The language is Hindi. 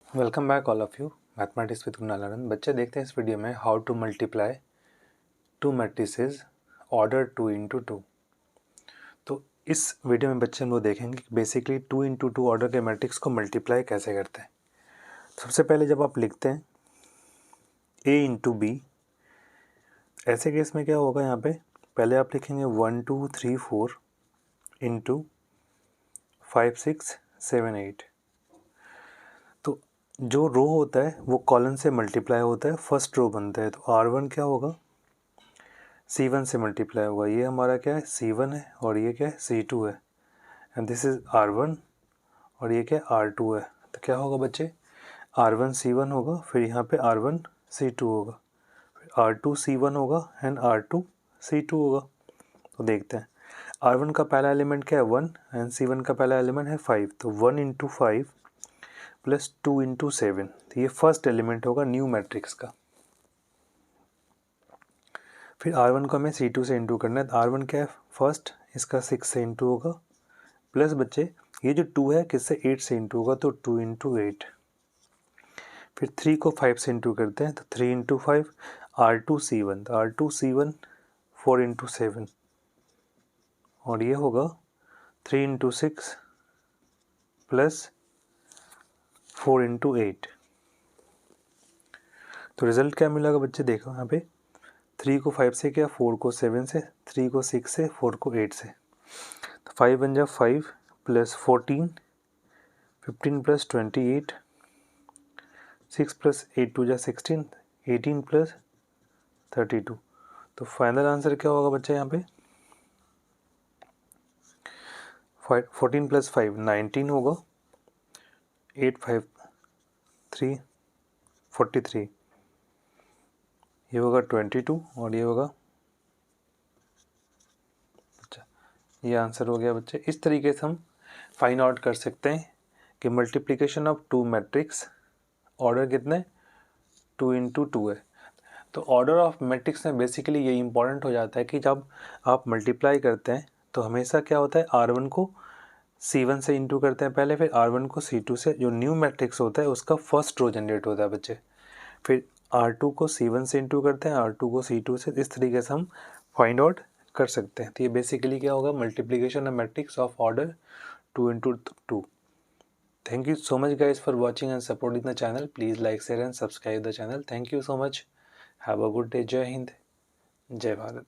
Welcome back all of you mathematics with Kunal. बच्चे देखते हैं इस वीडियो में how to multiply two matrices order 2 into 2। तो इस वीडियो में बच्चे हम लोग देखेंगे कि बेसिकली 2 इंटू 2 ऑर्डर के मैट्रिक्स को मल्टीप्लाई कैसे करते हैं। सबसे पहले जब आप लिखते हैं a इंटू बी, ऐसे केस में क्या होगा, यहाँ पे पहले आप लिखेंगे 1 2 3 4 इंटू 5 6 7 8। तो जो रो होता है वो कॉलम से मल्टीप्लाई होता है, फर्स्ट रो बनता है। तो R1 क्या होगा, C1 से मल्टीप्लाई होगा। ये हमारा क्या है, C1 है, और ये क्या है, C2 है। एंड दिस इज R1 और ये क्या है, R2 है। तो क्या होगा बच्चे, R1 C1 होगा, फिर यहाँ पे R1 C2 होगा, फिर R2 C1 होगा एंड R2 C2 होगा। तो देखते हैं, R1 का पहला एलिमेंट क्या है 1 एंड C1 का पहला एलिमेंट है 5। तो 1 इंटू 5 प्लस 2 इंटू 7, तो ये फर्स्ट एलिमेंट होगा न्यू मैट्रिक्स का। फिर R1 को हमें C2 से इंटू करना है। तो R1 क्या है फर्स्ट, इसका 6 से इंटू होगा, प्लस बच्चे ये जो 2 है किससे 8 से इंटू होगा, तो 2 इंटू 8। फिर 3 को 5 से इंटू करते हैं, तो 3 इंटू 5 R2 C1, तो R2 C1 4 इंटू 7, और ये होगा 3 इंटू 6 प्लस 4 इंटू 8। तो रिजल्ट क्या मिलेगा बच्चे, देखो यहाँ पे 3 को 5 से किया, 4 को 7 से, 3 को 6 से, 4 को 8 से। तो 5 बन जाए 5 प्लस 14, 15 प्लस 28, 6 प्लस 8 टू जा 16, 18 प्लस 32। तो फाइनल आंसर क्या होगा बच्चे, यहाँ पे 14 प्लस 5 19 होगा, 8 5 3 43, ये होगा 22 और ये होगा, अच्छा ये आंसर हो गया बच्चे। इस तरीके से हम फाइंड आउट कर सकते हैं कि multiplication of two matrix order कितने 2 इंटू 2 है। तो ऑर्डर ऑफ मैट्रिक्स में बेसिकली ये इंपॉर्टेंट हो जाता है कि जब आप मल्टीप्लाई करते हैं तो हमेशा क्या होता है, R1 को C1 से इंटू करते हैं पहले, फिर R1 को C2 से, जो न्यू मैट्रिक्स होता है उसका फर्स्ट रो जनरेट होता है बच्चे। फिर R2 को C1 से इंटू करते हैं, R2 को C2 से। इस तरीके से हम फाइंड आउट कर सकते हैं। तो ये बेसिकली क्या होगा, multiplication of matrix of order 2 into 2। Thank you so much guys for watching and supporting the channel. Please like, share and subscribe the channel. Thank you so much. Have a good day. Jai Hind. Jai Bharat.